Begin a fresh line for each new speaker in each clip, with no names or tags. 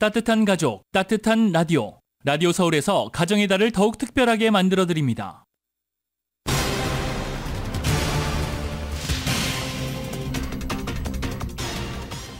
따뜻한 가족, 따뜻한 라디오. 라디오 서울에서 가정의 달을 더욱 특별하게 만들어드립니다.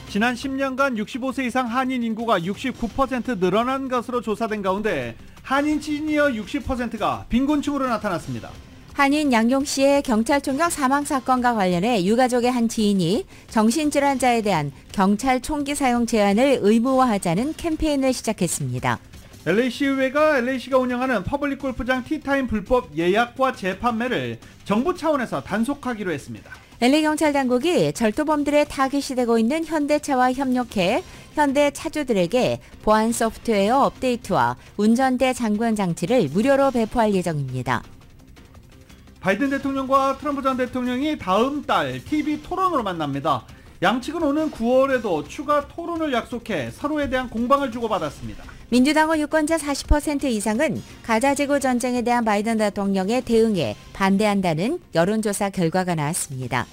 지난 10년간 65세 이상 한인 인구가 69% 늘어난 것으로 조사된 가운데 한인 시니어 60%가 빈곤층으로 나타났습니다.
한인 양용시의 경찰총격 사망사건과 관련해 유가족의 한 지인이 정신질환자에 대한 경찰 총기 사용 제한을 의무화하자는 캠페인을 시작했습니다.
LA시의회가 LA시가 운영하는 퍼블릭 골프장 티타임 불법 예약과 재판매를 정부 차원에서 단속하기로 했습니다.
LA경찰당국이 절도범들의 타깃이 되고 있는 현대차와 협력해 현대 차주들에게 보안 소프트웨어 업데이트와 운전대 잠금 장치를 무료로 배포할 예정입니다.
바이든 대통령과 트럼프 전 대통령이 다음 달 TV 토론으로 만납니다. 양측은 오는 9월에도 추가 토론을 약속해 서로에 대한 공방을 주고받았습니다.
민주당은 유권자 40% 이상은 가자지구 전쟁에 대한 바이든 대통령의 대응에 반대한다는 여론조사 결과가 나왔습니다.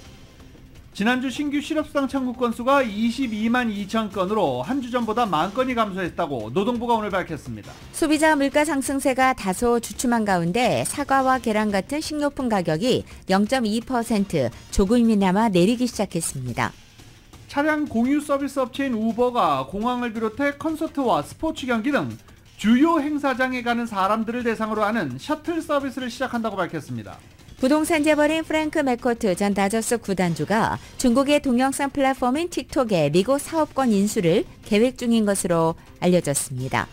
지난주 신규 실업수당 청구 건수가 22만 2천 건으로 한 주 전보다 10,000 건이 감소했다고 노동부가 오늘 밝혔습니다.
소비자 물가 상승세가 다소 주춤한 가운데 사과와 계란 같은 식료품 가격이 0.2% 조금이나마 내리기 시작했습니다.
차량 공유 서비스 업체인 우버가 공항을 비롯해 콘서트와 스포츠 경기 등 주요 행사장에 가는 사람들을 대상으로 하는 셔틀 서비스를 시작한다고 밝혔습니다.
부동산 재벌인 프랭크 맥코트 전 다저스 구단주가 중국의 동영상 플랫폼인 틱톡에 미국 사업권 인수를 계획 중인 것으로 알려졌습니다.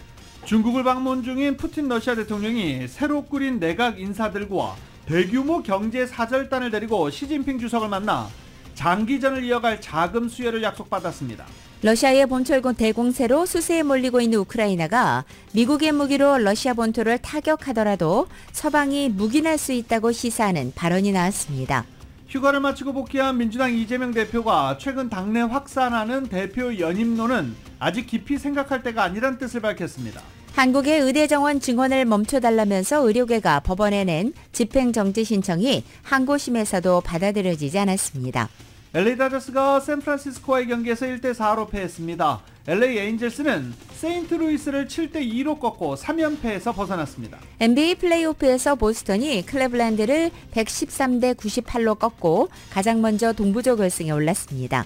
중국을 방문 중인 푸틴 러시아 대통령이 새로 꾸린 내각 인사들과 대규모 경제 사절단을 데리고 시진핑 주석을 만나 장기전을 이어갈 자금 수여를 약속받았습니다.
러시아의 본철 대공세로 수세에 몰리고 있는 우크라이나가 미국의 무기로 러시아 본토를 타격하더라도 서방이 묵인할 수 있다고 시사하는 발언이 나왔습니다.
휴가를 마치고 복귀한 민주당 이재명 대표가 최근 당내 확산하는 대표 연임론은 아직 깊이 생각할 때가 아니란 뜻을 밝혔습니다.
한국의 의대 정원 증원을 멈춰달라면서 의료계가 법원에 낸 집행정지 신청이 항고심에서도 받아들여지지 않았습니다.
LA 다저스가 샌프란시스코와의 경기에서 1대4로 패했습니다. LA 에인젤스는 세인트루이스를 7대2로 꺾고 3연패에서 벗어났습니다.
NBA 플레이오프에서 보스턴이 클레블랜드를 113대98로 꺾고 가장 먼저 동부조 결승에 올랐습니다.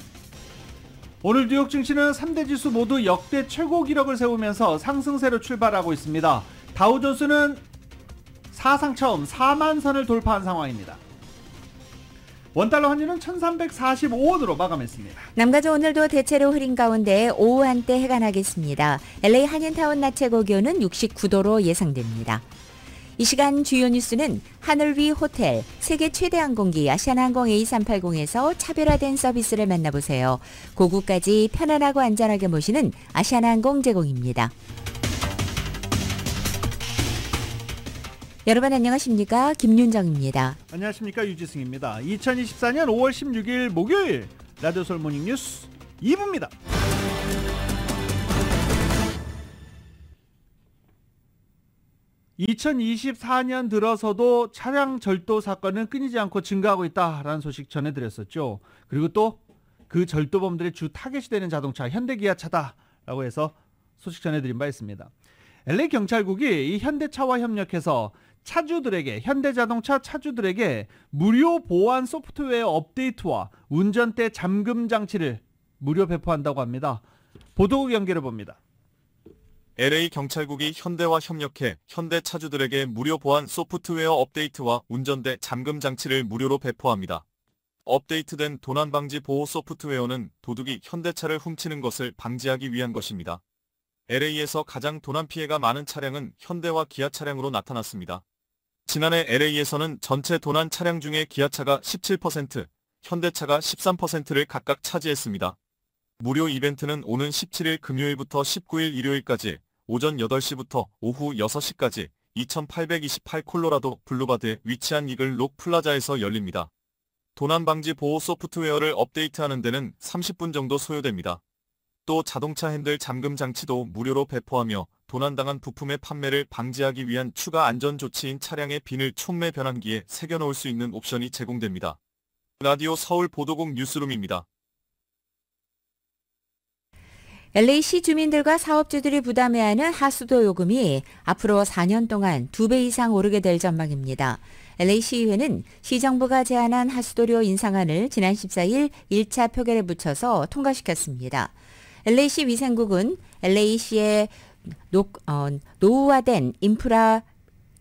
오늘 뉴욕 증시는 3대 지수 모두 역대 최고 기록을 세우면서 상승세로 출발하고 있습니다. 다우존스는 사상 처음 4만 선을 돌파한 상황입니다. 원달러 환율은 1345원으로 마감했습니다.
남가주 오늘도 대체로 흐린 가운데 오후 한때 해가 나겠습니다. LA 한인타운 낮 최고 기온은 69도로 예상됩니다. 이 시간 주요 뉴스는 하늘 위 호텔, 세계 최대 항공기 아시아나항공 A380에서 차별화된 서비스를 만나보세요. 고국까지 편안하고 안전하게 모시는 아시아나항공 제공입니다. 여러분 안녕하십니까? 김윤정입니다.
안녕하십니까? 유지승입니다. 2024년 5월 16일 목요일 라디오 서울 모닝 뉴스 2부입니다. (2024년) 들어서도 차량 절도 사건은 끊이지 않고 증가하고 있다라는 소식 전해드렸었죠. 그리고 또 그 절도범들의 주 타겟이 되는 자동차 현대기아차다라고 해서 소식 전해드린 바 있습니다. LA 경찰국이 이 현대차와 협력해서 차주들에게, 현대자동차 차주들에게 무료 보안 소프트웨어 업데이트와 운전대 잠금 장치를 무료 배포한다고 합니다. 보도국 연결해 봅니다.
LA 경찰국이 현대와 협력해 현대 차주들에게 무료 보안 소프트웨어 업데이트와 운전대 잠금 장치를 무료로 배포합니다. 업데이트된 도난 방지 보호 소프트웨어는 도둑이 현대차를 훔치는 것을 방지하기 위한 것입니다. LA에서 가장 도난 피해가 많은 차량은 현대와 기아 차량으로 나타났습니다. 지난해 LA에서는 전체 도난 차량 중에 기아차가 17%, 현대차가 13%를 각각 차지했습니다. 무료 이벤트는 오는 17일 금요일부터 19일 일요일까지 오전 8시부터 오후 6시까지 2828 콜로라도 블루바드에 위치한 이글 록 플라자에서 열립니다. 도난 방지 보호 소프트웨어를 업데이트하는 데는 30분 정도 소요됩니다. 또 자동차 핸들 잠금 장치도 무료로 배포하며 도난당한 부품의 판매를 방지하기 위한 추가 안전조치인 차량의 비늘 촉매 변환기에 새겨놓을 수 있는 옵션이 제공됩니다. 라디오 서울 보도국 뉴스룸입니다.
LA시 주민들과 사업주들이 부담해야 하는 하수도 요금이 앞으로 4년 동안 2배 이상 오르게 될 전망입니다. LA시의회는 시정부가 제안한 하수도료 인상안을 지난 14일 1차 표결에 붙여서 통과시켰습니다. LA시 위생국은 LA시의 노후화된 인프라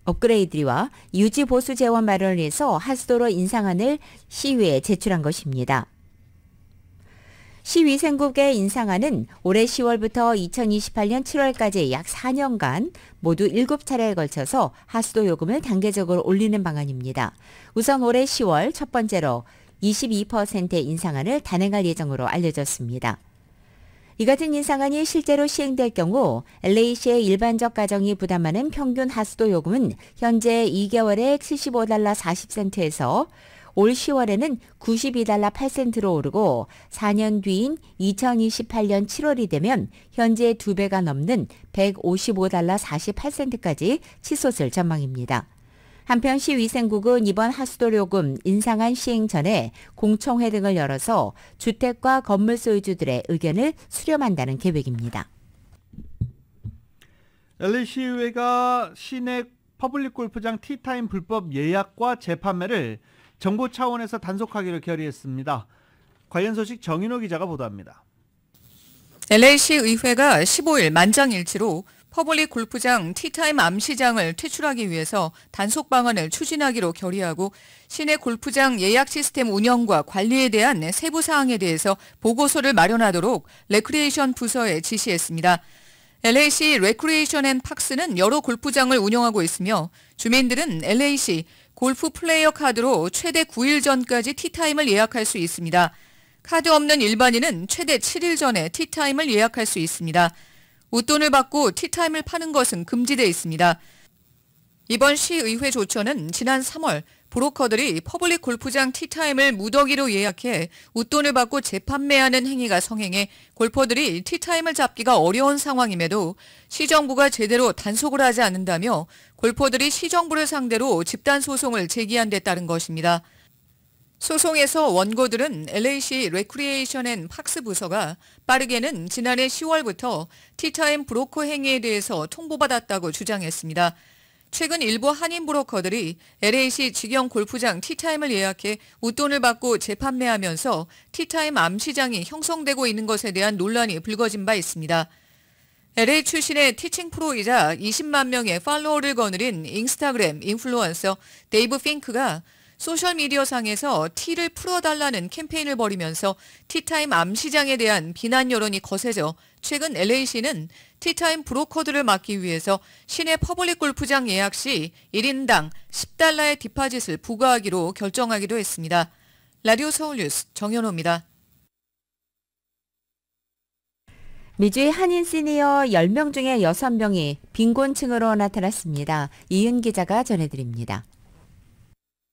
업그레이드와 유지 보수 재원 마련을 위해서 하수도로 인상안을 시의회에 제출한 것입니다. 시위생국의 인상안은 올해 10월부터 2028년 7월까지 약 4년간 모두 7차례에 걸쳐서 하수도 요금을 단계적으로 올리는 방안입니다. 우선 올해 10월 첫 번째로 22%의 인상안을 단행할 예정으로 알려졌습니다. 이 같은 인상안이 실제로 시행될 경우 LA시의 일반적 가정이 부담하는 평균 하수도 요금은 현재 2개월에 $75 40센트에서 올 10월에는 $92 8센트로 오르고 4년 뒤인 2028년 7월이 되면 현재의 2배가 넘는 $155 48센트까지 치솟을 전망입니다. 한편 시위생국은 이번 하수도요금 인상안 시행 전에 공청회 등을 열어서 주택과 건물 소유주들의 의견을 수렴한다는 계획입니다.
LA시의회가 시내 퍼블릭 골프장 티타임 불법 예약과 재판매를 정부 차원에서 단속하기로 결의했습니다. 관련 소식 정인호 기자가 보도합니다.
LA시 의회가 15일 만장일치로 퍼블릭 골프장 티타임 암시장을 퇴출하기 위해서 단속 방안을 추진하기로 결의하고 시내 골프장 예약 시스템 운영과 관리에 대한 세부 사항에 대해서 보고서를 마련하도록 레크리에이션 부서에 지시했습니다. LA시 레크리에이션 앤 팍스는 여러 골프장을 운영하고 있으며 주민들은 LA시 골프 플레이어 카드로 최대 9일 전까지 티타임을 예약할 수 있습니다. 카드 없는 일반인은 최대 7일 전에 티타임을 예약할 수 있습니다. 웃돈을 받고 티타임을 파는 것은 금지되어 있습니다. 이번 시의회 조처는 지난 3월 브로커들이 퍼블릭 골프장 티타임을 무더기로 예약해 웃돈을 받고 재판매하는 행위가 성행해 골퍼들이 티타임을 잡기가 어려운 상황임에도 시정부가 제대로 단속을 하지 않는다며 골퍼들이 시정부를 상대로 집단소송을 제기한 데 따른 것입니다. 소송에서 원고들은 LA시 레크리에이션 앤 팍스 부서가 빠르게는 지난해 10월부터 티타임 브로커 행위에 대해서 통보받았다고 주장했습니다. 최근 일부 한인 브로커들이 LA시 직영 골프장 티타임을 예약해 웃돈을 받고 재판매하면서 티타임 암시장이 형성되고 있는 것에 대한 논란이 불거진 바 있습니다. LA 출신의 티칭 프로이자 20만 명의 팔로워를 거느린 인스타그램 인플루언서 데이브 핑크가 소셜미디어상에서 티를 풀어달라는 캠페인을 벌이면서 티타임 암시장에 대한 비난 여론이 거세져 최근 LA시는 티타임 브로커들을 막기 위해서 시내 퍼블릭 골프장 예약 시 1인당 $10의 디파짓을 부과하기로 결정하기도 했습니다. 라디오 서울뉴스 정연호입니다.
미주의 한인 시니어 10명 중에 6명이 빈곤층으로 나타났습니다. 이은 기자가 전해드립니다.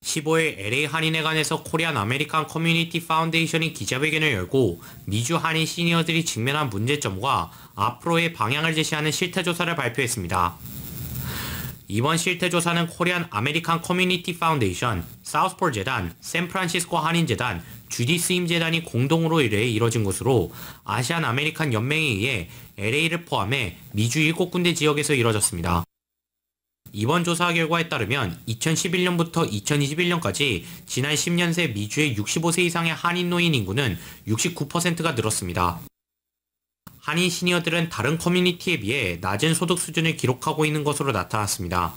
15일 LA 한인회관에서 코리안 아메리칸 커뮤니티 파운데이션이 기자회견을 열고 미주 한인 시니어들이 직면한 문제점과 앞으로의 방향을 제시하는 실태조사를 발표했습니다. 이번 실태조사는 코리안 아메리칸 커뮤니티 파운데이션, 사우스폴 재단, 샌프란시스코 한인재단, 주디 스임 재단이 공동으로 의뢰해 이뤄진 것으로 아시안 아메리칸 연맹에 의해 LA를 포함해 미주 7군데 지역에서 이뤄졌습니다. 이번 조사 결과에 따르면 2011년부터 2021년까지 지난 10년 새 미주의 65세 이상의 한인 노인 인구는 69%가 늘었습니다. 한인 시니어들은 다른 커뮤니티에 비해 낮은 소득 수준을 기록하고 있는 것으로 나타났습니다.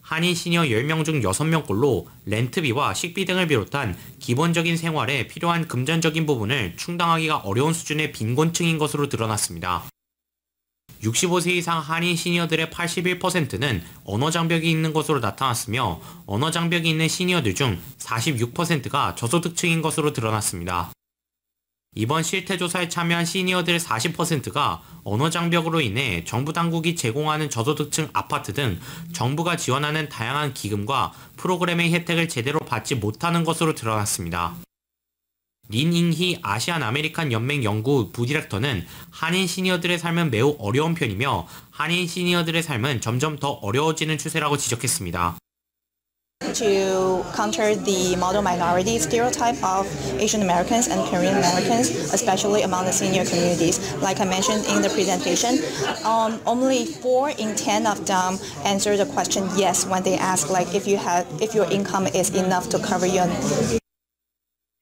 한인 시니어 10명 중 6명꼴로 렌트비와 식비 등을 비롯한 기본적인 생활에 필요한 금전적인 부분을 충당하기가 어려운 수준의 빈곤층인 것으로 드러났습니다. 65세 이상 한인 시니어들의 81%는 언어장벽이 있는 것으로 나타났으며 언어장벽이 있는 시니어들 중 46%가 저소득층인 것으로 드러났습니다. 이번 실태조사에 참여한 시니어들의 40%가 언어장벽으로 인해 정부 당국이 제공하는 저소득층 아파트 등 정부가 지원하는 다양한 기금과 프로그램의 혜택을 제대로 받지 못하는 것으로 드러났습니다. 린잉희 아시안 아메리칸 연맹 연구 부디렉터는 한인 시니어들의 삶은 매우 어려운 편이며 한인 시니어들의 삶은 점점 더 어려워지는 추세라고 지적했습니다.
to counter the model minority stereotype of Asian Americans and Korean Americans, especially among the senior communities. Like I mentioned in the presentation, only 4 in 10 of them answer the question yes when they ask like if your income is enough to cover your.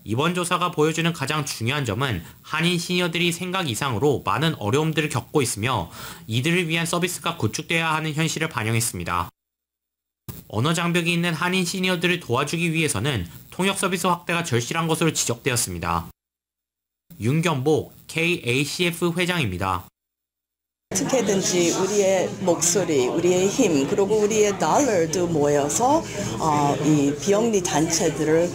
이번 조사가 보여주는 가장 중요한 점은 한인 시니어들이 생각 이상으로 많은 어려움들을 겪고 있으며 이들을 위한 서비스가 구축돼야 하는 현실을 반영했습니다. 언어 장벽이 있는 한인 시니어들을 도와주기 위해서는 통역 서비스 확대가 절실한 것으로 지적되었습니다. 윤견복 KACF 회장입니다.
어떻게든지 우리의 목소리, 우리의 힘, 그리고 우리의 달러도 모여서 이 비영리 단체들을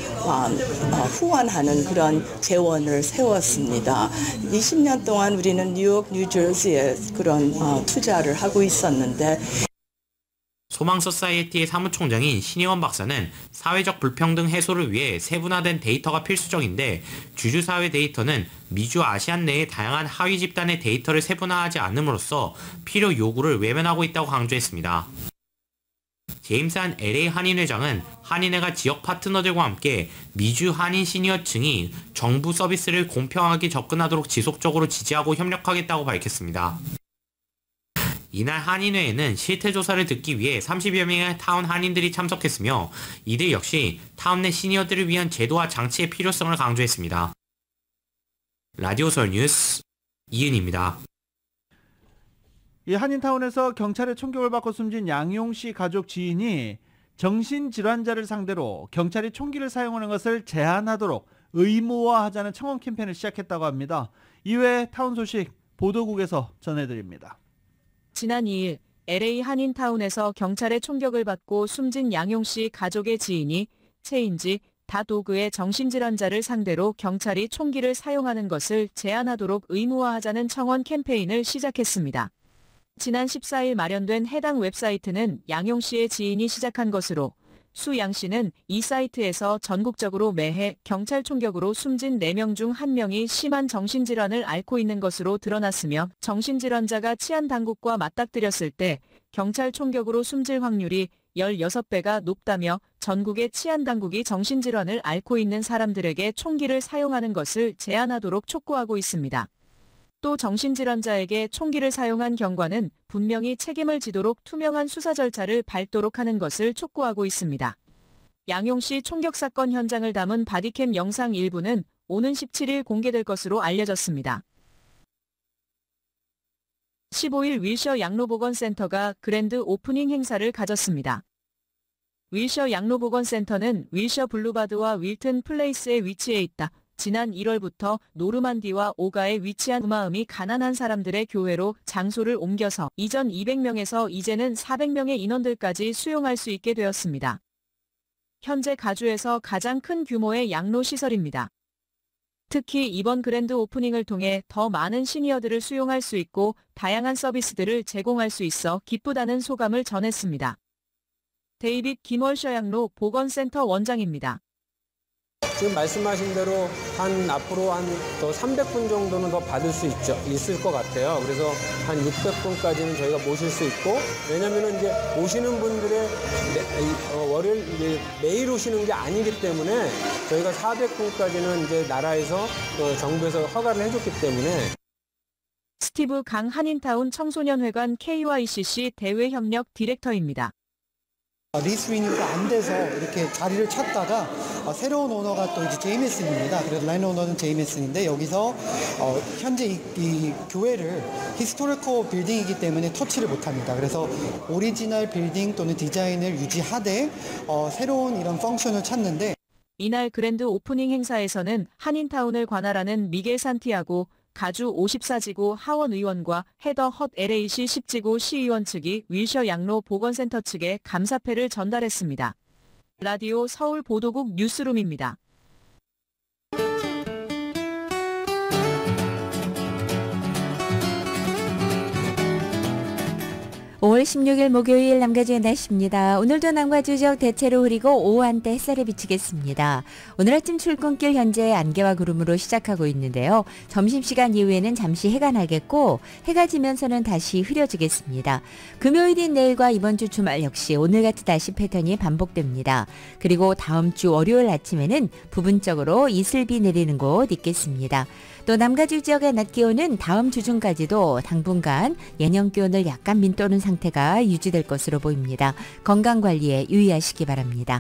후원하는 그런 재원을 세웠습니다. 20년 동안 우리는 뉴욕, 뉴저지에 그런 투자를 하고 있었는데
소망 소사이어티의 사무총장인 신혜원 박사는 사회적 불평등 해소를 위해 세분화된 데이터가 필수적인데 주주사회 데이터는 미주 아시안 내의 다양한 하위 집단의 데이터를 세분화하지 않음으로써 필요 요구를 외면하고 있다고 강조했습니다. 제임스 LA 한인회장은 한인회가 지역 파트너들과 함께 미주 한인 시니어층이 정부 서비스를 공평하게 접근하도록 지속적으로 지지하고 협력하겠다고 밝혔습니다. 이날 한인회에는 실태조사를 듣기 위해 30여 명의 타운 한인들이 참석했으며 이들 역시 타운 내 시니어들을 위한 제도와 장치의 필요성을 강조했습니다. 라디오 서울 뉴스 이은입니다.
이 한인타운에서 경찰의 총격을 받고 숨진 양용씨 가족 지인이 정신질환자를 상대로 경찰이 총기를 사용하는 것을 제한하도록 의무화하자는 청원 캠페인을 시작했다고 합니다. 이외에 타운 소식 보도국에서 전해드립니다.
지난 2일 LA 한인타운에서 경찰의 총격을 받고 숨진 양용씨 가족의 지인이 체인지 다도그의 정신질환자를 상대로 경찰이 총기를 사용하는 것을 제한하도록 의무화하자는 청원 캠페인을 시작했습니다. 지난 14일 마련된 해당 웹사이트는 양용씨의 지인이 시작한 것으로 수양 씨는 이 사이트에서 전국적으로 매해 경찰 총격으로 숨진 4명 중 1명이 심한 정신질환을 앓고 있는 것으로 드러났으며 정신질환자가 치안당국과 맞닥뜨렸을 때 경찰 총격으로 숨질 확률이 16배가 높다며 전국의 치안당국이 정신질환을 앓고 있는 사람들에게 총기를 사용하는 것을 제한하도록 촉구하고 있습니다. 또 정신질환자에게 총기를 사용한 경과는 분명히 책임을 지도록 투명한 수사 절차를 밟도록 하는 것을 촉구하고 있습니다. 양용씨 총격 사건 현장을 담은 바디캠 영상 일부는 오는 17일 공개될 것으로 알려졌습니다. 15일 윌셔 양로보건센터가 그랜드 오프닝 행사를 가졌습니다. 윌셔 양로보건센터는 윌셔 블루바드와 윌튼 플레이스에 위치해 있다. 지난 1월부터 노르만디와 오가에 위치한 마음이 가난한 사람들의 교회로 장소를 옮겨서 이전 200명에서 이제는 400명의 인원들까지 수용할 수 있게 되었습니다. 현재 가주에서 가장 큰 규모의 양로 시설입니다. 특히 이번 그랜드 오프닝을 통해 더 많은 시니어들을 수용할 수 있고 다양한 서비스들을 제공할 수 있어 기쁘다는 소감을 전했습니다. 데이빗 김월셔 양로 보건센터 원장입니다.
지금 말씀하신 대로 앞으로 더 300분 정도는 더 받을 수 있을 것 같아요. 그래서 한 600분까지는 저희가 모실 수 있고, 왜냐면은 이제 오시는 분들의 월요일 매일 오시는 게 아니기 때문에 저희가 400분까지는 이제 나라에서 정부에서 허가를 해줬기 때문에.
스티브 강 한인타운 청소년회관 KYCC 대외협력 디렉터입니다.
리스 리뉴가 안 돼서 이렇게 자리를 찾다가 새로운 오너가 또 이제 제이메슨입니다. 그래서 라인 오너는 제이메슨인데 여기서 현재 이 교회를 히스토리컬 빌딩이기 때문에 터치를 못합니다. 그래서 오리지널 빌딩 또는 디자인을 유지하되 새로운 이런 펑션을 찾는데
이날 그랜드 오프닝 행사에서는 한인타운을 관할하는 미겔 산티아고 가주 54지구 하원 의원과 헤더 헛 LAC 10지구 시의원 측이 윌셔 양로 보건센터 측에 감사패를 전달했습니다. 라디오 서울 보도국 뉴스룸입니다.
5월 16일 목요일 남가주의 날씨입니다. 오늘도 남가주 지역 대체로 흐리고 오후 한때 햇살이 비치겠습니다. 오늘 아침 출근길 현재 안개와 구름으로 시작하고 있는데요. 점심시간 이후에는 잠시 해가 나겠고 해가 지면서는 다시 흐려지겠습니다. 금요일인 내일과 이번 주 주말 역시 오늘같이 날씨 패턴이 반복됩니다. 그리고 다음 주 월요일 아침에는 부분적으로 이슬비 내리는 곳 있겠습니다. 또 남가주 지역의 낮 기온은 다음 주 중까지도 당분간 예년 기온을 약간 밑도는 상태가 유지될 것으로 보입니다. 건강관리에 유의하시기 바랍니다.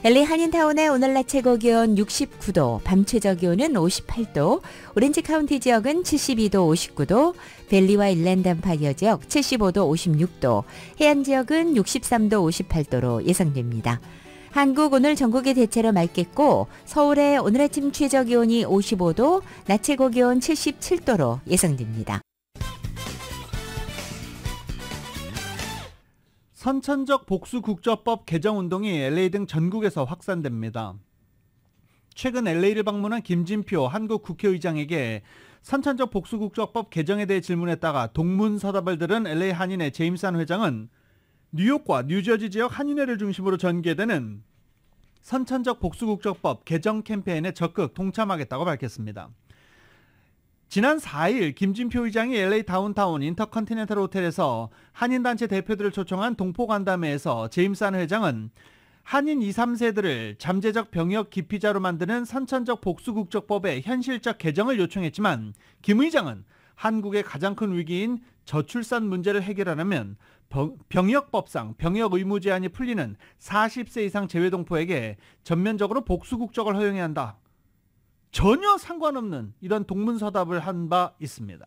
LA 한인타운의 오늘 낮 최고 기온 69도, 밤 최저 기온은 58도, 오렌지 카운티 지역은 72도, 59도, 밸리와 일랜드 엠파이어 지역 75도, 56도, 해안 지역은 63도, 58도로 예상됩니다. 한국 오늘 전국이 대체로 맑겠고 서울의 오늘 아침 최저 기온이 55도, 낮 최고 기온 77도로 예상됩니다.
선천적 복수국적법 개정운동이 LA 등 전국에서 확산됩니다. 최근 LA를 방문한 김진표 한국 국회의장에게 선천적 복수국적법 개정에 대해 질문했다가 동문서답을 들은 LA 한인회 제임스 회장은 뉴욕과 뉴저지 지역 한인회를 중심으로 전개되는 선천적 복수국적법 개정 캠페인에 적극 동참하겠다고 밝혔습니다. 지난 4일 김진표 의장이 LA 다운타운 인터컨티넨탈 호텔에서 한인단체 대표들을 초청한 동포간담회에서 제임스 회장은 한인 2, 3세들을 잠재적 병역 기피자로 만드는 선천적 복수국적법의 현실적 개정을 요청했지만 김 의장은 한국의 가장 큰 위기인 저출산 문제를 해결하려면 병역법상 병역 의무 제한이 풀리는 40세 이상 재외동포에게 전면적으로 복수국적을 허용해야 한다. 전혀 상관없는 이런 동문서답을 한 바 있습니다.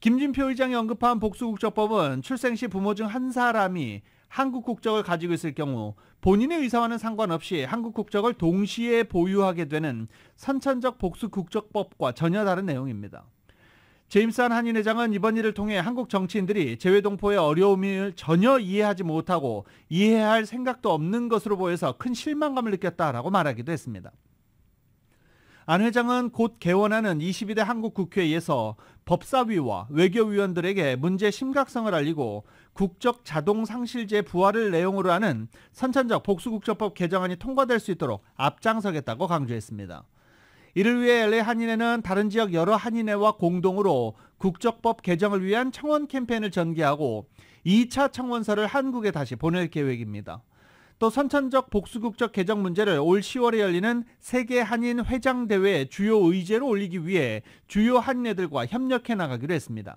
김진표 의장이 언급한 복수국적법은 출생 시 부모 중 한 사람이 한국 국적을 가지고 있을 경우 본인의 의사와는 상관없이 한국 국적을 동시에 보유하게 되는 선천적 복수국적법과 전혀 다른 내용입니다. 제임스 한인 회장은 이번 일을 통해 한국 정치인들이 재외동포의 어려움을 전혀 이해하지 못하고 이해할 생각도 없는 것으로 보여서 큰 실망감을 느꼈다라고 말하기도 했습니다. 안 회장은 곧 개원하는 22대 한국 국회에서 법사위와 외교위원들에게 문제의 심각성을 알리고 국적 자동 상실제 부활을 내용으로 하는 선천적 복수국적법 개정안이 통과될 수 있도록 앞장서겠다고 강조했습니다. 이를 위해 LA 한인회는 다른 지역 여러 한인회와 공동으로 국적법 개정을 위한 청원 캠페인을 전개하고 2차 청원서를 한국에 다시 보낼 계획입니다. 또 선천적 복수국적 개정 문제를 올 10월에 열리는 세계 한인 회장대회 주요 의제로 올리기 위해 주요 한인회들과 협력해 나가기로 했습니다.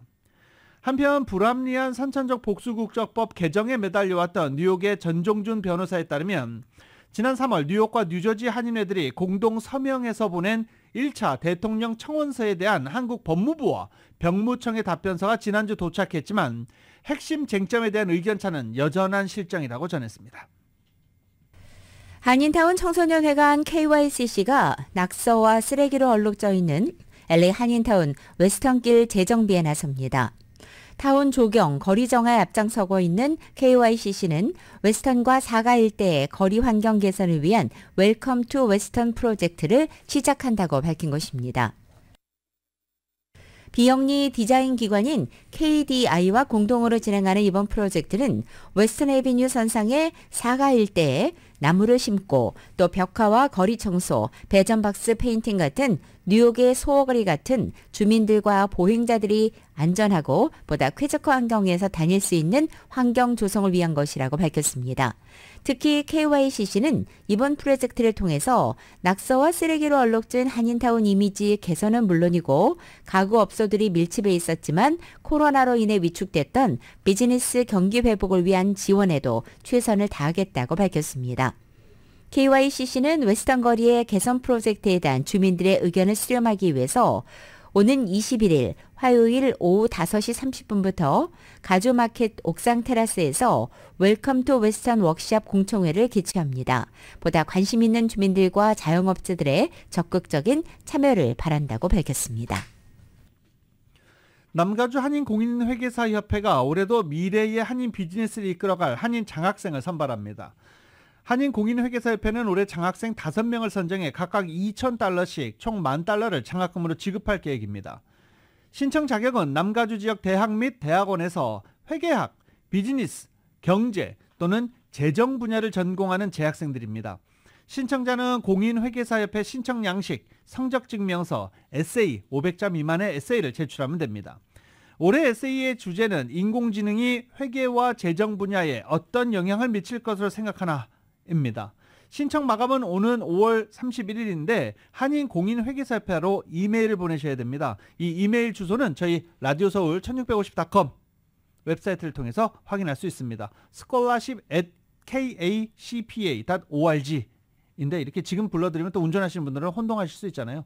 한편 불합리한 선천적 복수국적법 개정에 매달려왔던 뉴욕의 전종준 변호사에 따르면 지난 3월 뉴욕과 뉴저지 한인회들이 공동 서명해서 보낸 1차 대통령 청원서에 대한 한국 법무부와 병무청의 답변서가 지난주 도착했지만 핵심 쟁점에 대한 의견차는 여전한 실정이라고 전했습니다.
한인타운 청소년회관 KYCC가 낙서와 쓰레기로 얼룩져 있는 LA 한인타운 웨스턴길 재정비에 나섭니다. 타운 조경, 거리 정화에 앞장서고 있는 KYCC는 웨스턴과 사가 일대의 거리 환경 개선을 위한 웰컴 투 웨스턴 프로젝트를 시작한다고 밝힌 것입니다. 비영리 디자인 기관인 KDI와 공동으로 진행하는 이번 프로젝트는 웨스턴 애비뉴 선상의 사가 일대에 나무를 심고 또 벽화와 거리 청소, 배전박스 페인팅 같은 뉴욕의 소거리 같은 주민들과 보행자들이 안전하고 보다 쾌적한 환경에서 다닐 수 있는 환경 조성을 위한 것이라고 밝혔습니다. 특히 KYCC는 이번 프로젝트를 통해서 낙서와 쓰레기로 얼룩진 한인타운 이미지 개선은 물론이고 가구업소들이 밀집해 있었지만 코로나로 인해 위축됐던 비즈니스 경기 회복을 위한 지원에도 최선을 다하겠다고 밝혔습니다. KYCC는 웨스턴 거리의 개선 프로젝트에 대한 주민들의 의견을 수렴하기 위해서 오는 21일 화요일 오후 5시 30분부터 가주마켓 옥상 테라스에서 웰컴 투 웨스턴 워크샵 공청회를 개최합니다. 보다 관심 있는 주민들과 자영업자들의 적극적인 참여를 바란다고 밝혔습니다.
남가주 한인공인회계사협회가 올해도 미래의 한인 비즈니스를 이끌어갈 한인 장학생을 선발합니다. 한인공인회계사협회는 올해 장학생 5명을 선정해 각각 $2,000씩 총 $10,000를 장학금으로 지급할 계획입니다. 신청 자격은 남가주 지역 대학 및 대학원에서 회계학, 비즈니스, 경제 또는 재정 분야를 전공하는 재학생들입니다. 신청자는 공인회계사협회 신청 양식, 성적증명서, 에세이 500자 미만의 에세이를 제출하면 됩니다. 올해 에세이의 주제는 인공지능이 회계와 재정 분야에 어떤 영향을 미칠 것으로 생각하나입니다. 신청 마감은 오는 5월 31일인데 한인 공인회계사협회로 이메일을 보내셔야 됩니다. 이 이메일 주소는 저희 라디오서울 1650.com 웹사이트를 통해서 확인할 수 있습니다. scholarship@kacpa.org 인데 이렇게 지금 불러드리면 또 운전하시는 분들은 혼동하실 수 있잖아요.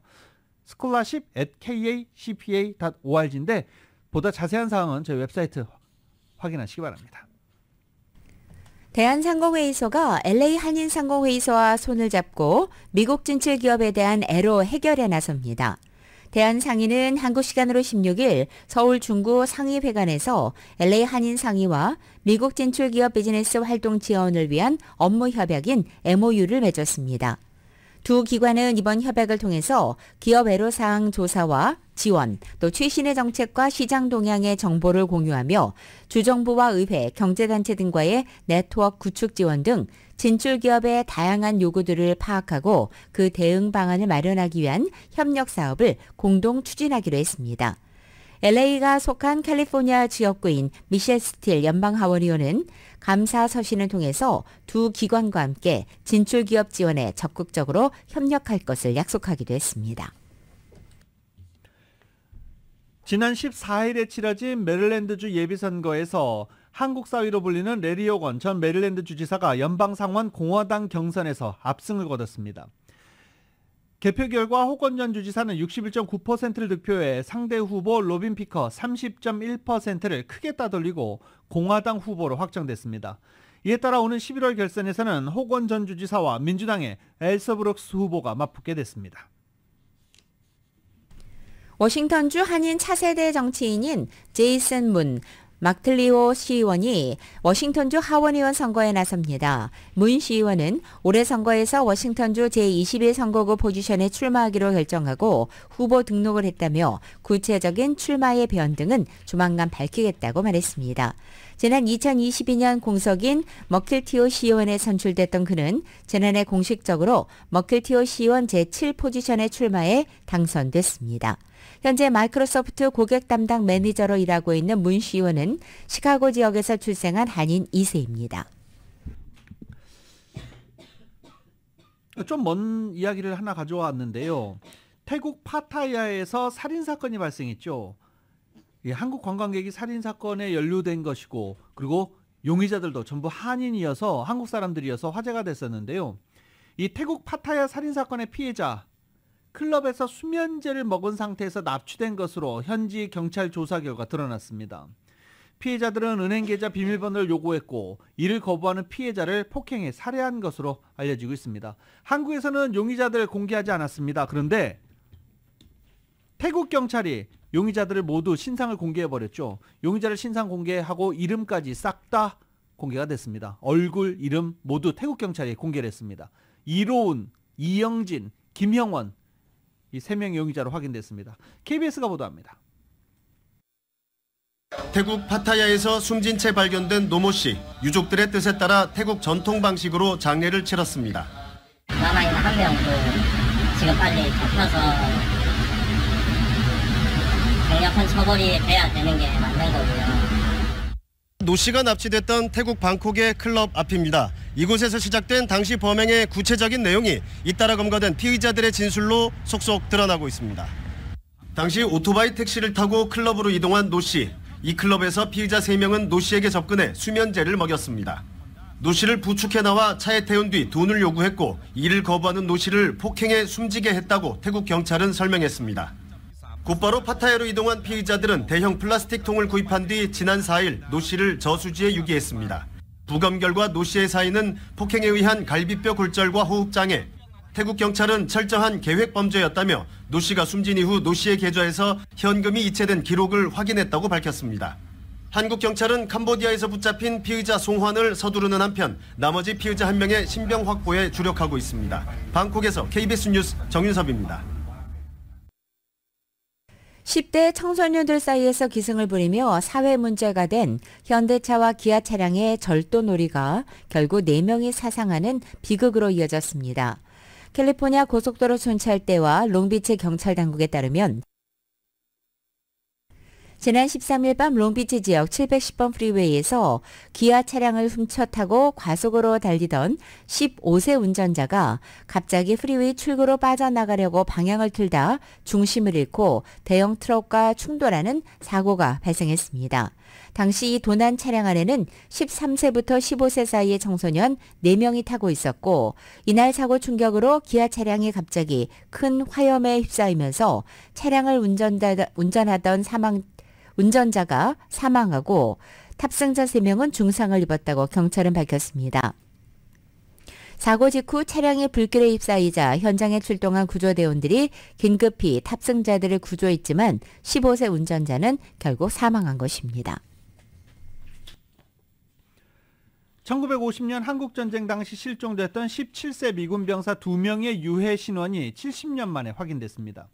scholarship@kacpa.org인데 보다 자세한 사항은 저희 웹사이트 확인하시기 바랍니다.
대한상공회의소가 LA 한인상공회의소와 손을 잡고 미국 진출 기업에 대한 애로 해결에 나섭니다. 대한상인은 한국 시간으로 16일 서울 중구 상의회관에서 LA 한인상의와 미국 진출 기업 비즈니스 활동 지원을 위한 업무 협약인 MOU를 맺었습니다. 두 기관은 이번 협약을 통해서 기업 애로사항 조사와 지원, 또 최신의 정책과 시장 동향의 정보를 공유하며 주정부와 의회, 경제단체 등과의 네트워크 구축 지원 등 진출 기업의 다양한 요구들을 파악하고 그 대응 방안을 마련하기 위한 협력 사업을 공동 추진하기로 했습니다. LA가 속한 캘리포니아 지역구인 미셸 스틸 연방하원의원은 감사 서신을 통해서 두 기관과 함께 진출 기업 지원에 적극적으로 협력할 것을 약속하기도 했습니다.
지난 14일에 치러진 메릴랜드주 예비선거에서 한국 사위로 불리는 레리 호건 전 메릴랜드 주지사가 연방상원 공화당 경선에서 압승을 거뒀습니다. 개표 결과 호건 전 주지사는 61.9%를 득표해 상대 후보 로빈 피커 30.1%를 크게 따돌리고 공화당 후보로 확정됐습니다. 이에 따라 오는 11월 결선에서는 호건 전 주지사와 민주당의 엘서 브룩스 후보가 맞붙게 됐습니다.
워싱턴주 한인 차세대 정치인인 제이슨 문, 막틀리오 시의원이 워싱턴주 하원의원 선거에 나섭니다. 문 시의원은 올해 선거에서 워싱턴주 제21선거구 포지션에 출마하기로 결정하고 후보 등록을 했다며 구체적인 출마의 변등은 조만간 밝히겠다고 말했습니다. 지난 2022년 공석인 머킬티오 시의원에 선출됐던 그는 지난해 공식적으로 머킬티오 시의원 제7포지션에 출마해 당선됐습니다. 현재 마이크로소프트 고객 담당 매니저로 일하고 있는 문 시의원은 시카고 지역에서 출생한 한인 2세입니다.
좀 먼 이야기를 하나 가져왔는데요. 태국 파타야에서 살인사건이 발생했죠. 한국 관광객이 살인사건에 연루된 것이고 그리고 용의자들도 전부 한인이어서 한국 사람들이어서 화제가 됐었는데요. 이 태국 파타야 살인사건의 피해자 클럽에서 수면제를 먹은 상태에서 납치된 것으로 현지 경찰 조사 결과 드러났습니다. 피해자들은 은행 계좌 비밀번호를 요구했고 이를 거부하는 피해자를 폭행해 살해한 것으로 알려지고 있습니다. 한국에서는 용의자들 공개하지 않았습니다. 그런데 태국 경찰이 용의자들을 모두 신상을 공개해버렸죠. 용의자를 신상 공개하고 이름까지 싹 다 공개가 됐습니다. 얼굴, 이름 모두 태국 경찰이 공개를 했습니다. 이로운, 이영진, 김형원 이 3명의 용의자로 확인됐습니다. KBS가 보도합니다.
태국 파타야에서 숨진 채 발견된 노모 씨. 유족들의 뜻에 따라 태국 전통 방식으로 장례를 치렀습니다.
남아있는 한 명 지금 빨리 잡혀서 강력한 처벌이 돼야 되는 게 맞는 거고요.
노 씨가 납치됐던 태국 방콕의 클럽 앞입니다. 이곳에서 시작된 당시 범행의 구체적인 내용이 잇따라 검거된 피의자들의 진술로 속속 드러나고 있습니다. 당시 오토바이 택시를 타고 클럽으로 이동한 노 씨. 이 클럽에서 피의자 3명은 노 씨에게 접근해 수면제를 먹였습니다. 노 씨를 부축해 나와 차에 태운 뒤 돈을 요구했고 이를 거부하는 노 씨를 폭행해 숨지게 했다고 태국 경찰은 설명했습니다. 곧바로 파타야로 이동한 피의자들은 대형 플라스틱 통을 구입한 뒤 지난 4일 노 씨를 저수지에 유기했습니다. 부검 결과 노 씨의 사인은 폭행에 의한 갈비뼈 골절과 호흡장애. 태국 경찰은 철저한 계획 범죄였다며 노 씨가 숨진 이후 노 씨의 계좌에서 현금이 이체된 기록을 확인했다고 밝혔습니다. 한국 경찰은 캄보디아에서 붙잡힌 피의자 송환을 서두르는 한편 나머지 피의자 1명의 신병 확보에 주력하고 있습니다. 방콕에서 KBS 뉴스 정윤섭입니다.
10대 청소년들 사이에서 기승을 부리며 사회 문제가 된 현대차와 기아 차량의 절도놀이가 결국 4명이 사상하는 비극으로 이어졌습니다. 캘리포니아 고속도로 순찰대와 롱비치 경찰당국에 따르면 지난 13일 밤 롱비치 지역 710번 프리웨이에서 기아 차량을 훔쳐 타고 과속으로 달리던 15세 운전자가 갑자기 프리웨이 출구로 빠져나가려고 방향을 틀다 중심을 잃고 대형 트럭과 충돌하는 사고가 발생했습니다. 당시 이 도난 차량 안에는 13세부터 15세 사이의 청소년 4명이 타고 있었고 이날 사고 충격으로 기아 차량이 갑자기 큰 화염에 휩싸이면서 차량을 운전하던 운전자가 사망하고 탑승자 3명은 중상을 입었다고 경찰은 밝혔습니다. 사고 직후 차량이 불길에 휩싸이자 현장에 출동한 구조대원들이 긴급히 탑승자들을 구조했지만 15세 운전자는 결국 사망한 것입니다.
1950년 한국전쟁 당시 실종됐던 17세 미군 병사 2명의 유해 신원이 70년 만에 확인됐습니다.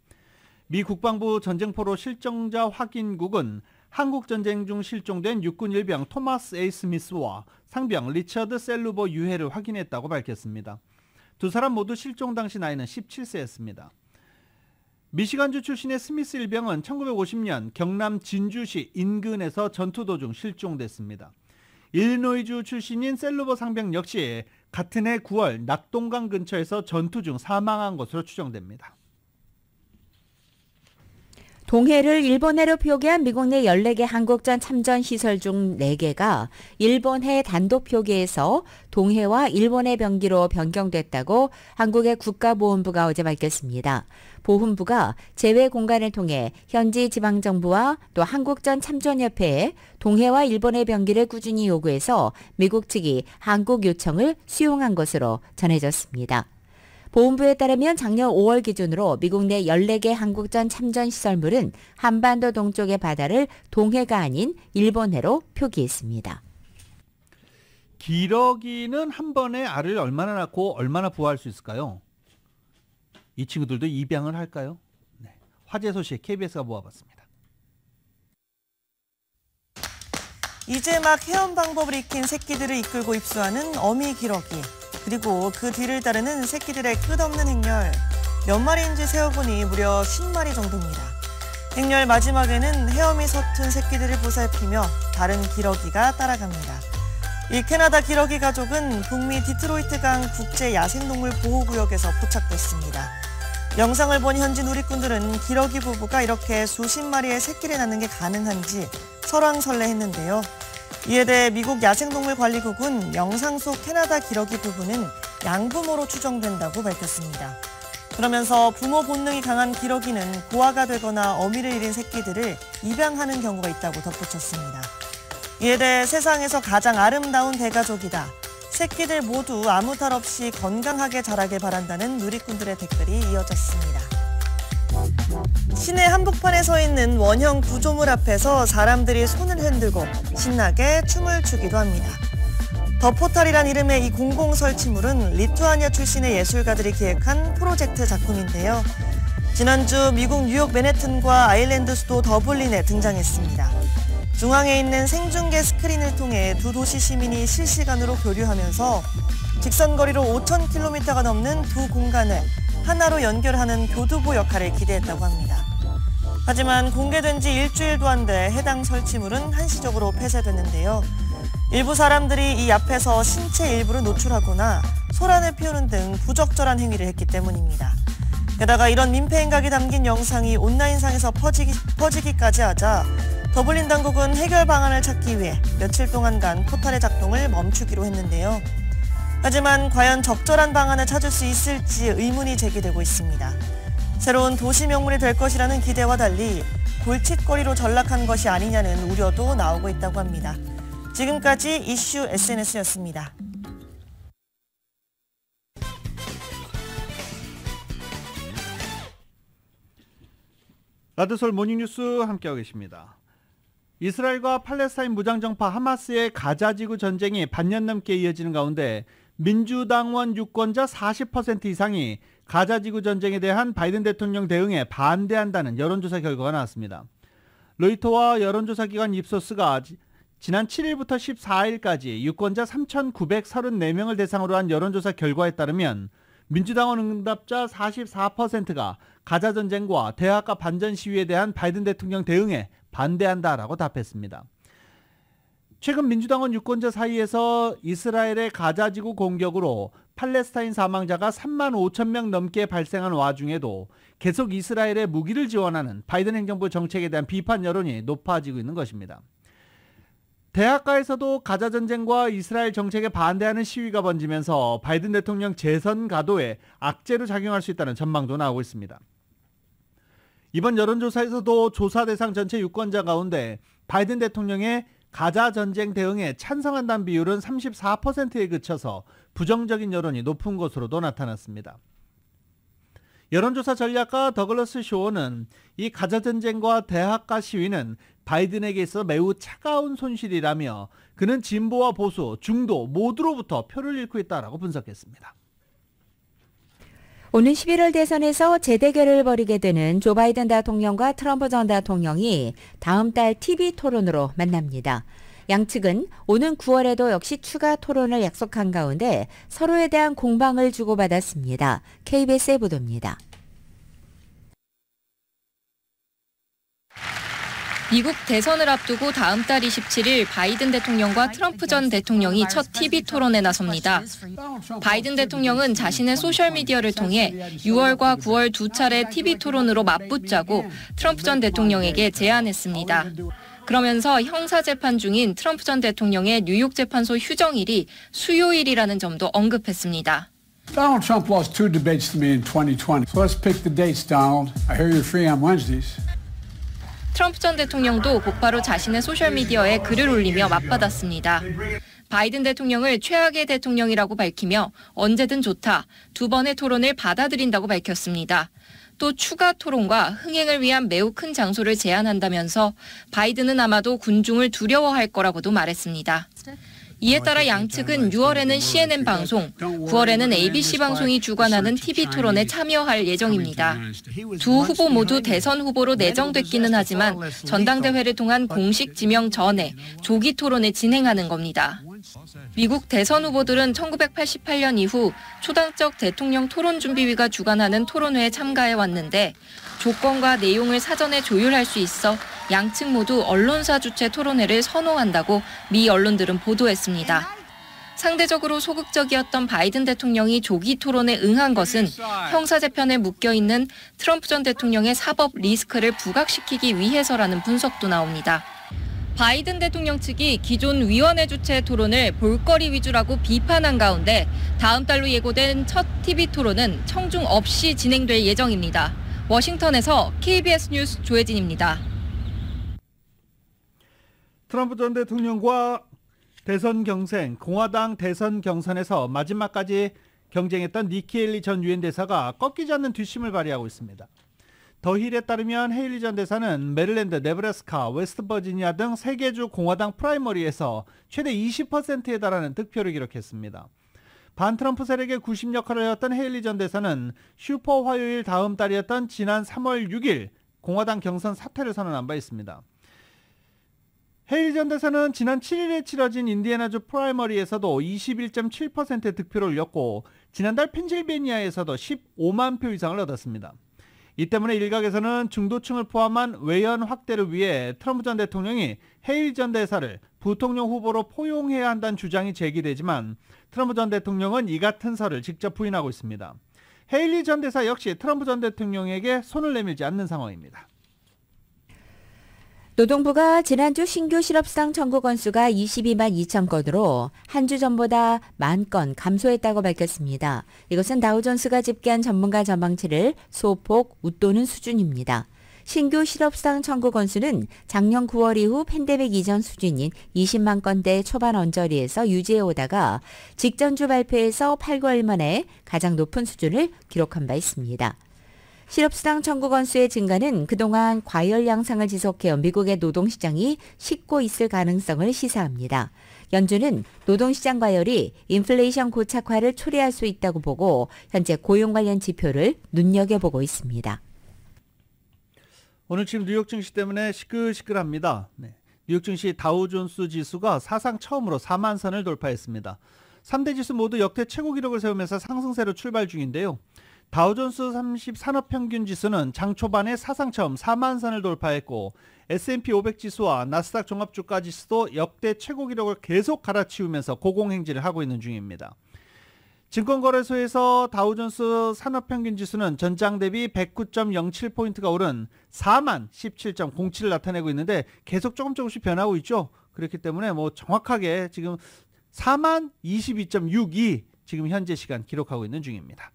미 국방부 전쟁포로 실종자 확인국은 한국전쟁 중 실종된 육군 일병 토마스 A. 스미스와 상병 리처드 셀루버 유해를 확인했다고 밝혔습니다. 두 사람 모두 실종 당시 나이는 17세였습니다. 미시간주 출신의 스미스 일병은 1950년 경남 진주시 인근에서 전투 도중 실종됐습니다. 일리노이주 출신인 셀루버 상병 역시 같은 해 9월 낙동강 근처에서 전투 중 사망한 것으로 추정됩니다.
동해를 일본해로 표기한 미국 내 14개 한국전 참전 시설 중 4개가 일본해 단독 표기에서 동해와 일본해 병기로 변경됐다고 한국의 국가보훈부가 어제 밝혔습니다. 보훈부가 제외 공간을 통해 현지 지방정부와 또 한국전 참전협회에 동해와 일본해 병기를 꾸준히 요구해서 미국 측이 한국 요청을 수용한 것으로 전해졌습니다. 보훈부에 따르면 작년 5월 기준으로 미국 내 14개 한국전 참전 시설물은 한반도 동쪽의 바다를 동해가 아닌 일본해로 표기했습니다.
기러기는 한 번에 알을 얼마나 낳고 얼마나 부화할 수 있을까요? 이 친구들도 입양을 할까요? 네. 화제 소식 KBS가 모아봤습니다.
이제 막 헤엄 방법을 익힌 새끼들을 이끌고 입수하는 어미 기러기. 그리고 그 뒤를 따르는 새끼들의 끝없는 행렬. 몇 마리인지 세어보니 무려 10마리 정도입니다. 행렬 마지막에는 헤엄이 서툰 새끼들을 보살피며 다른 기러기가 따라갑니다. 이 캐나다 기러기 가족은 북미 디트로이트강 국제야생동물보호구역에서 포착됐습니다. 영상을 본 현지 누리꾼들은 기러기 부부가 이렇게 수십 마리의 새끼를 낳는 게 가능한지 설왕설래했는데요. 이에 대해 미국 야생동물관리국은 영상 속 캐나다 기러기 부부는 양부모로 추정된다고 밝혔습니다. 그러면서 부모 본능이 강한 기러기는 고아가 되거나 어미를 잃은 새끼들을 입양하는 경우가 있다고 덧붙였습니다. 이에 대해 세상에서 가장 아름다운 대가족이다. 새끼들 모두 아무 탈 없이 건강하게 자라길 바란다는 누리꾼들의 댓글이 이어졌습니다. 시내 한복판에 서 있는 원형 구조물 앞에서 사람들이 손을 흔들고 신나게 춤을 추기도 합니다. 더 포탈이란 이름의 이 공공 설치물은 리투아니아 출신의 예술가들이 기획한 프로젝트 작품인데요. 지난주 미국 뉴욕 맨해튼과 아일랜드 수도 더블린에 등장했습니다. 중앙에 있는 생중계 스크린을 통해 두 도시 시민이 실시간으로 교류하면서 직선거리로 5,000km가 넘는 두 공간을 하나로 연결하는 교두보 역할을 기대했다고 합니다. 하지만 공개된 지 일주일도 안 돼 해당 설치물은 한시적으로 폐쇄됐는데요. 일부 사람들이 이 앞에서 신체 일부를 노출하거나 소란을 피우는 등 부적절한 행위를 했기 때문입니다. 게다가 이런 민폐 행각이 담긴 영상이 온라인상에서 퍼지기까지 하자 더블린 당국은 해결 방안을 찾기 위해 며칠 동안간 포탈의 작동을 멈추기로 했는데요. 하지만 과연 적절한 방안을 찾을 수 있을지 의문이 제기되고 있습니다. 새로운 도시 명물이 될 것이라는 기대와 달리 골칫거리로 전락한 것이 아니냐는 우려도 나오고 있다고 합니다. 지금까지 이슈 SNS였습니다.
라디오서울 모닝뉴스 함께하고 계십니다. 이스라엘과 팔레스타인 무장정파 하마스의 가자지구 전쟁이 반년 넘게 이어지는 가운데 민주당원 유권자 40% 이상이 가자지구 전쟁에 대한 바이든 대통령 대응에 반대한다는 여론조사 결과가 나왔습니다. 로이터와 여론조사 기관 입소스가 지난 7일부터 14일까지 유권자 3,934명을 대상으로 한 여론조사 결과에 따르면 민주당원 응답자 44%가 가자 전쟁과 대학가 반전 시위에 대한 바이든 대통령 대응에 반대한다라고 답했습니다. 최근 민주당원 유권자 사이에서 이스라엘의 가자지구 공격으로 팔레스타인 사망자가 3만 5천 명 넘게 발생한 와중에도 계속 이스라엘에 무기를 지원하는 바이든 행정부 정책에 대한 비판 여론이 높아지고 있는 것입니다. 대학가에서도 가자 전쟁과 이스라엘 정책에 반대하는 시위가 번지면서 바이든 대통령 재선 가도에 악재로 작용할 수 있다는 전망도 나오고 있습니다. 이번 여론조사에서도 조사 대상 전체 유권자 가운데 바이든 대통령의 가자 전쟁 대응에 찬성한다는 비율은 34%에 그쳐서 부정적인 여론이 높은 것으로도 나타났습니다. 여론조사 전략가 더글러스 쇼어는 이 가자 전쟁과 대학가 시위는 바이든에게 있어 매우 차가운 손실이라며 그는 진보와 보수, 중도 모두로부터 표를 잃고 있다라고 분석했습니다.
오는 11월 대선에서 재대결을 벌이게 되는 조 바이든 대통령과 트럼프 전 대통령이 다음 달 TV 토론으로 만납니다. 양측은 오는 9월에도 역시 추가 토론을 약속한 가운데 서로에 대한 공방을 주고받았습니다. KBS의 보도입니다.
미국 대선을 앞두고 다음 달 27일 바이든 대통령과 트럼프 전 대통령이 첫 TV 토론에 나섭니다. 바이든 대통령은 자신의 소셜미디어를 통해 6월과 9월 두 차례 TV 토론으로 맞붙자고 트럼프 전 대통령에게 제안했습니다. 그러면서 형사재판 중인 트럼프 전 대통령의 뉴욕 재판소 휴정일이 수요일이라는 점도 언급했습니다.
Donald Trump lost 2 debates to me in 2020. So let's pick the dates, Donald. I hear you're free on Wednesdays.
트럼프 전 대통령도 곧바로 자신의 소셜미디어에 글을 올리며 맞받았습니다. 바이든 대통령을 최악의 대통령이라고 밝히며 언제든 좋다, 2번의 토론을 받아들인다고 밝혔습니다. 또 추가 토론과 흥행을 위한 매우 큰 장소를 제안한다면서 바이든은 아마도 군중을 두려워할 거라고도 말했습니다. 이에 따라 양측은 6월에는 CNN 방송, 9월에는 ABC 방송이 주관하는 TV 토론에 참여할 예정입니다. 두 후보 모두 대선 후보로 내정됐기는 하지만 전당대회를 통한 공식 지명 전에 조기 토론을 진행하는 겁니다. 미국 대선 후보들은 1988년 이후 초당적 대통령 토론준비위가 주관하는 토론회에 참가해 왔는데 조건과 내용을 사전에 조율할 수 있어 양측 모두 언론사 주최 토론회를 선호한다고 미 언론들은 보도했습니다. 상대적으로 소극적이었던 바이든 대통령이 조기 토론에 응한 것은 형사재판에 묶여있는 트럼프 전 대통령의 사법 리스크를 부각시키기 위해서라는 분석도 나옵니다. 바이든 대통령 측이 기존 위원회 주최 토론을 볼거리 위주라고 비판한 가운데 다음 달로 예고된 첫 TV 토론은 청중 없이 진행될 예정입니다. 워싱턴에서 KBS 뉴스 조혜진입니다.
트럼프 전 대통령과 대선 경쟁, 공화당 대선 경선에서 마지막까지 경쟁했던 니키 헤일리 전 유엔 대사가 꺾이지 않는 뒷심을 발휘하고 있습니다. 더 힐에 따르면 헤일리 전 대사는 메릴랜드, 네브라스카, 웨스트버지니아 등 3개 주 공화당 프라이머리에서 최대 20%에 달하는 득표를 기록했습니다. 반트럼프 세력의 구심 역할을 해왔던 헤일리 전 대사는 슈퍼 화요일 다음 달이었던 지난 3월 6일 공화당 경선 사퇴를 선언한 바 있습니다. 헤일리 전 대사는 지난 7일에 치러진 인디애나주 프라이머리에서도 21.7%의 득표를 올렸고 지난달 펜실베니아에서도 15만 표 이상을 얻었습니다. 이 때문에 일각에서는 중도층을 포함한 외연 확대를 위해 트럼프 전 대통령이 헤일리 전 대사를 부통령 후보로 포용해야 한다는 주장이 제기되지만 트럼프 전 대통령은 이 같은 설을 직접 부인하고 있습니다. 헤일리 전 대사 역시 트럼프 전 대통령에게 손을 내밀지 않는 상황입니다.
노동부가 지난주 신규 실업수당 청구 건수가 22만 2천 건으로 한 주 전보다 10,000건 감소했다고 밝혔습니다. 이것은 다우존스가 집계한 전문가 전망치를 소폭 웃도는 수준입니다. 신규 실업수당 청구 건수는 작년 9월 이후 팬데믹 이전 수준인 20만 건대 초반 언저리에서 유지해 오다가 직전주 발표에서 8, 9일 만에 가장 높은 수준을 기록한 바 있습니다. 실업수당 청구 건수의 증가는 그동안 과열 양상을 지속해온 미국의 노동시장이 식고 있을 가능성을 시사합니다. 연준은 노동시장 과열이 인플레이션 고착화를 초래할 수 있다고 보고 현재 고용 관련 지표를 눈여겨보고 있습니다.
오늘 지금 뉴욕 증시 때문에 시끌시끌합니다. 네. 뉴욕 증시 다우존스 지수가 사상 처음으로 4만 선을 돌파했습니다. 3대 지수 모두 역대 최고 기록을 세우면서 상승세로 출발 중인데요. 다우존스 30 산업평균 지수는 장 초반에 사상 처음 4만 선을 돌파했고 S&P 500 지수와 나스닥 종합주가 지수도 역대 최고 기록을 계속 갈아치우면서 고공행진을 하고 있는 중입니다. 증권거래소에서 다우존스 산업평균 지수는 전장 대비 109.07포인트가 오른 4만 17.07을 나타내고 있는데 계속 조금씩 변하고 있죠. 그렇기 때문에 정확하게 지금 4만 22.62 지금 현재 시간 기록하고 있는 중입니다.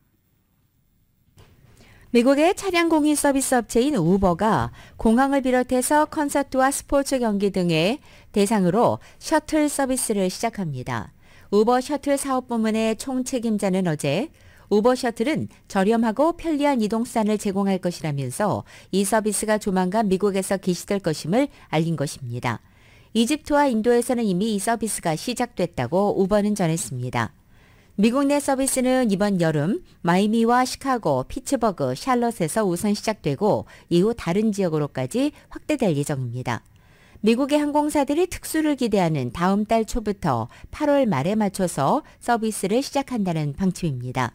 미국의 차량 공유 서비스 업체인 우버가 공항을 비롯해서 콘서트와 스포츠 경기 등의 대상으로 셔틀 서비스를 시작합니다. 우버 셔틀 사업 부문의 총책임자는 어제 우버 셔틀은 저렴하고 편리한 이동수단을 제공할 것이라면서 이 서비스가 조만간 미국에서 개시될 것임을 알린 것입니다. 이집트와 인도에서는 이미 이 서비스가 시작됐다고 우버는 전했습니다. 미국 내 서비스는 이번 여름 마이애미와 시카고, 피츠버그, 샬럿에서 우선 시작되고 이후 다른 지역으로까지 확대될 예정입니다. 미국의 항공사들이 특수를 기대하는 다음 달 초부터 8월 말에 맞춰서 서비스를 시작한다는 방침입니다.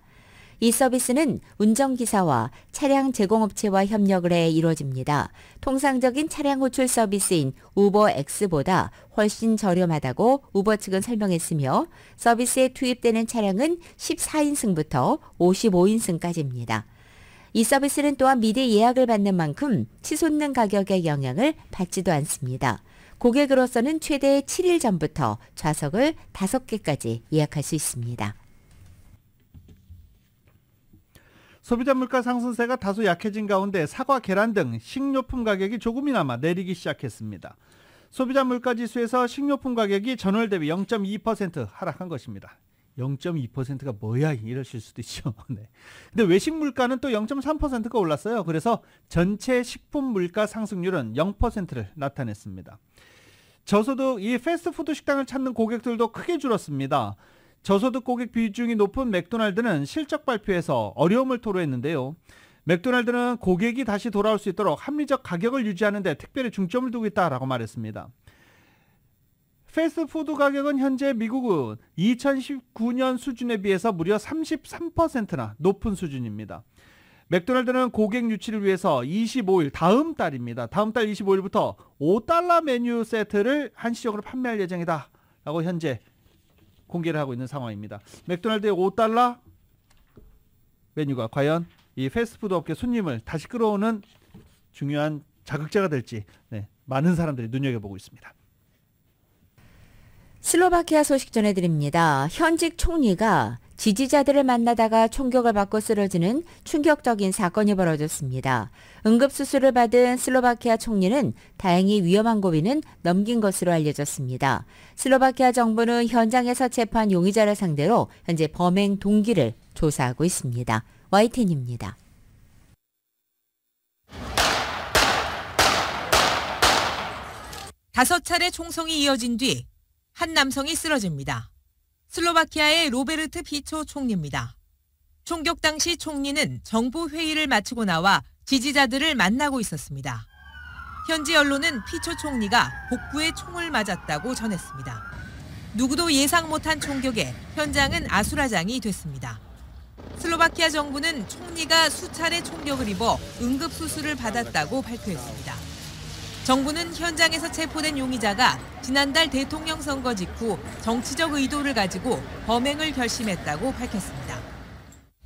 이 서비스는 운전기사와 차량 제공업체와 협력을 해 이루어집니다. 통상적인 차량 호출 서비스인 우버X보다 훨씬 저렴하다고 우버 측은 설명했으며 서비스에 투입되는 차량은 14인승부터 55인승까지입니다. 이 서비스는 또한 미리 예약을 받는 만큼 치솟는 가격의 영향을 받지도 않습니다. 고객으로서는 최대 7일 전부터 좌석을 5개까지 예약할 수 있습니다.
소비자 물가 상승세가 다소 약해진 가운데 사과, 계란 등 식료품 가격이 조금이나마 내리기 시작했습니다. 소비자 물가 지수에서 식료품 가격이 전월 대비 0.2% 하락한 것입니다. 0.2%가 뭐야 이러실 수도 있죠. 네. 근데 외식 물가는 또 0.3%가 올랐어요. 그래서 전체 식품 물가 상승률은 0%를 나타냈습니다. 저소득 이 패스트푸드 식당을 찾는 고객들도 크게 줄었습니다. 저소득 고객 비중이 높은 맥도날드는 실적 발표에서 어려움을 토로했는데요. 맥도날드는 고객이 다시 돌아올 수 있도록 합리적 가격을 유지하는 데 특별히 중점을 두고 있다라고 말했습니다. 패스트푸드 가격은 현재 미국은 2019년 수준에 비해서 무려 33%나 높은 수준입니다. 맥도날드는 고객 유치를 위해서 25일 다음 달입니다. 다음 달 25일부터 $5 메뉴 세트를 한시적으로 판매할 예정이다 라고 현재 공개를 하고 있는 상황입니다. 맥도날드의 $5 메뉴가 과연 이 패스트푸드 업계 손님을 다시 끌어오는 중요한 자극제가 될지 많은 사람들이 눈여겨보고 있습니다.
슬로바키아 소식 전해드립니다. 현직 총리가 지지자들을 만나다가 총격을 받고 쓰러지는 충격적인 사건이 벌어졌습니다. 응급수술을 받은 슬로바키아 총리는 다행히 위험한 고비는 넘긴 것으로 알려졌습니다. 슬로바키아 정부는 현장에서 체포한 용의자를 상대로 현재 범행 동기를 조사하고 있습니다. YTN입니다.
다섯 차례 총성이 이어진 뒤 한 남성이 쓰러집니다. 슬로바키아의 로베르트 피초 총리입니다. 총격 당시 총리는 정부 회의를 마치고 나와 지지자들을 만나고 있었습니다. 현지 언론은 피초 총리가 복부에 총을 맞았다고 전했습니다. 누구도 예상 못한 총격에 현장은 아수라장이 됐습니다. 슬로바키아 정부는 총리가 수차례 총격을 입어 응급수술을 받았다고 발표했습니다. 정부는 현장에서 체포된 용의자가 지난달 대통령 선거 직후 정치적 의도를 가지고 범행을 결심했다고 밝혔습니다.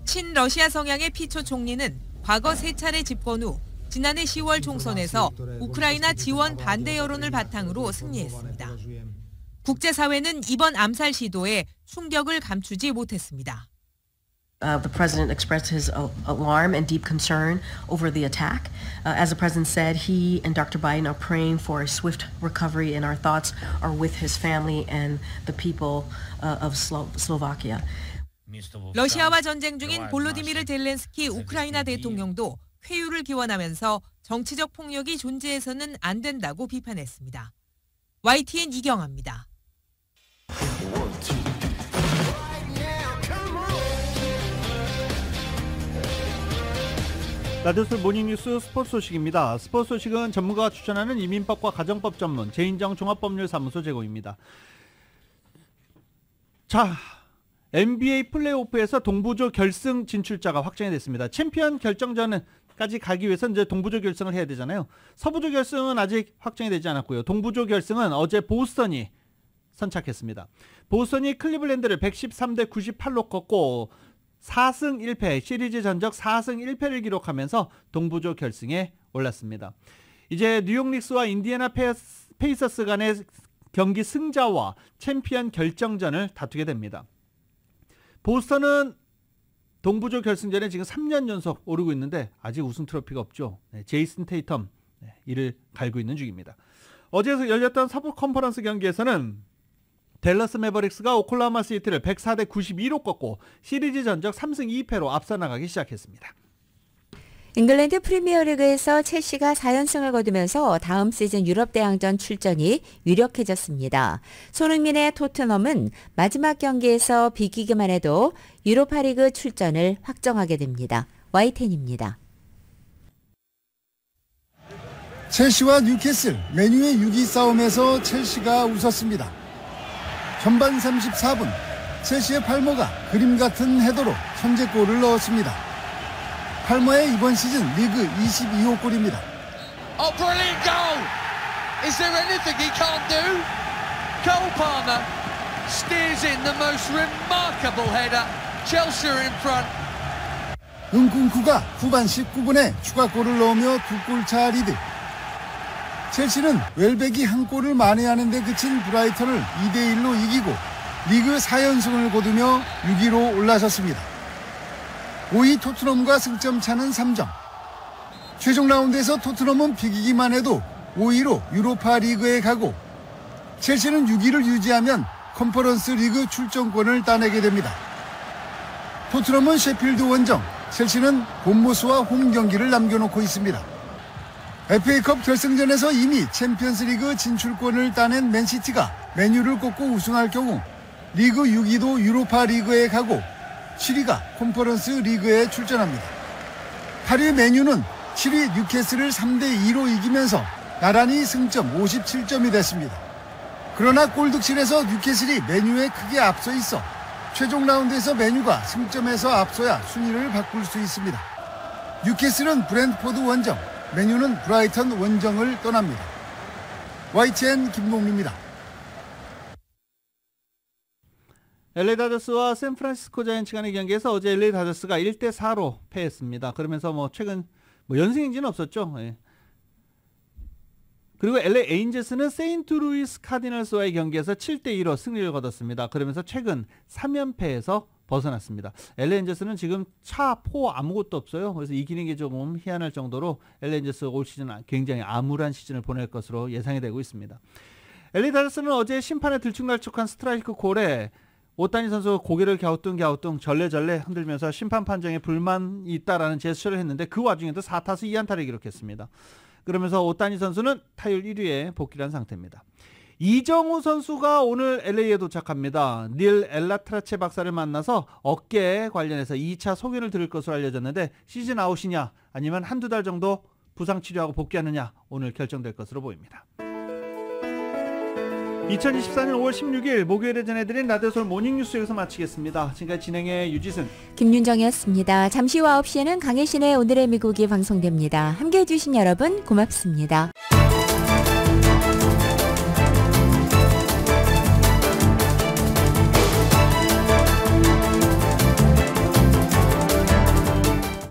친러시아 성향의 피초 총리는 과거 3차례 집권 후 지난해 10월 총선에서 우크라이나 지원 반대 여론을 바탕으로 승리했습니다. 국제사회는 이번 암살 시도에 충격을 감추지 못했습니다.
The president expressed his alarm and deep concern over the attack. As the president said, he and Dr. Biden are praying for a swift recovery, and our thoughts are with his family and the people of Slovakia.
러시아와 전쟁 중인 볼로디미르 젤렌스키 우크라이나 대통령도 회유를 기원하면서 정치적 폭력이 존재해서는 안 된다고 비판했습니다. YTN 이경아입니다.
라디오솔 모닝뉴스 스포츠 소식입니다. 스포츠 소식은 전문가가 추천하는 이민법과 가정법 전문 재인정 종합법률사무소 제공입니다. 자, NBA 플레이오프에서 동부조 결승 진출자가 확정이 됐습니다. 챔피언 결정전까지 가기 위해서 이제 동부조 결승을 해야 되잖아요. 서부조 결승은 아직 확정이 되지 않았고요. 동부조 결승은 어제 보스턴이 선착했습니다. 보스턴이 클리블랜드를 113대 98로 꺾고 4승 1패, 시리즈 전적 4승 1패를 기록하면서 동부조 결승에 올랐습니다. 이제 뉴욕 닉스와 인디애나 페이서스 간의 경기 승자와 챔피언 결정전을 다투게 됩니다. 보스턴은 동부조 결승전에 지금 3년 연속 오르고 있는데 아직 우승 트로피가 없죠. 제이슨 테이텀 이를 갈고 있는 중입니다. 어제 열렸던 서부 컨퍼런스 경기에서는 댈러스 매버릭스가 오클라호마 시티를 104대 92로 꺾고 시리즈 전적 3승 2패로 앞서 나가기 시작했습니다.
잉글랜드 프리미어리그에서 첼시가 4연승을 거두면서 다음 시즌 유럽대항전 출전이 유력해졌습니다. 손흥민의 토트넘은 마지막 경기에서 비기기만 해도 유로파리그 출전을 확정하게 됩니다. Y10입니다.
첼시와 뉴캐슬, 맨유의 6위 싸움에서 첼시가 웃었습니다. 전반 34분 첼시의 팔머가 그림 같은 헤더로 선제골을 넣었습니다. 팔머의 이번 시즌 리그 22호 골입니다.
Oh, brilliant goal! Is there anything he can't do? Cole Palmer steers in the most remarkable header. Chelsea are in front.
은kun쿠가 후반 19분에 추가골을 넣으며 2골차 리드. 첼시는 웰백이 한 골을 만회하는 데 그친 브라이턴을 2대1로 이기고 리그 4연승을 거두며 6위로 올라섰습니다. 5위 토트넘과 승점 차는 3점. 최종 라운드에서 토트넘은 비기기만 해도 5위로 유로파 리그에 가고 첼시는 6위를 유지하면 컨퍼런스 리그 출전권을 따내게 됩니다. 토트넘은 셰필드 원정, 첼시는 본모스와 홈 경기를 남겨놓고 있습니다. FA컵 결승전에서 이미 챔피언스리그 진출권을 따낸 맨시티가 맨유를 꺾고 우승할 경우 리그 6위도 유로파 리그에 가고 7위가 컨퍼런스 리그에 출전합니다. 8위 맨유는 7위 뉴캐슬을 3대2로 이기면서 나란히 승점 57점이 됐습니다. 그러나 골득실에서 뉴캐슬이 맨유에 크게 앞서 있어 최종 라운드에서 맨유가 승점에서 앞서야 순위를 바꿀 수 있습니다. 뉴캐슬은 브랜트포드 원정, 맨유는 브라이턴 원정을 떠납니다. YTN 김동리입니다.
LA 다저스와 샌프란시스코 자이언츠 간의 경기에서 어제 LA 다저스가 1대4로 패했습니다. 그러면서 최근 연승행진은 없었죠. 예. 그리고 LA 에인저스는 세인트루이스 카디널스와의 경기에서 7대2로 승리를 거뒀습니다. 그러면서 최근 3연패에서 벗어났습니다. LA 엔저스는 지금 차포 아무것도 없어요. 그래서 이기는 게 조금 희한할 정도로 LA 엔저스가 올 시즌 굉장히 암울한 시즌을 보낼 것으로 예상이 되고 있습니다. LA 다저스는 어제 심판의 들쭉날쭉한 스트라이크 콜에 오타니 선수가 고개를 갸우뚱 절레절레 흔들면서 심판 판정에 불만이 있다라는 제스처를 했는데 그 와중에도 4타수 2안타를 기록했습니다. 그러면서 오타니 선수는 타율 1위에 복귀한 상태입니다. 이정우 선수가 오늘 LA에 도착합니다. 닐 엘라트라체 박사를 만나서 어깨 관련해서 2차 소견을 들을 것으로 알려졌는데 시즌 아웃이냐 아니면 한두 달 정도 부상 치료하고 복귀하느냐 오늘 결정될 것으로 보입니다. 2024년 5월 16일 목요일에 전해드린 라디오솔 모닝뉴스 여기서 마치겠습니다. 지금까지 진행의 유지승,
김윤정이었습니다. 잠시 후 9시에는 강혜신의 오늘의 미국이 방송됩니다. 함께해 주신 여러분 고맙습니다.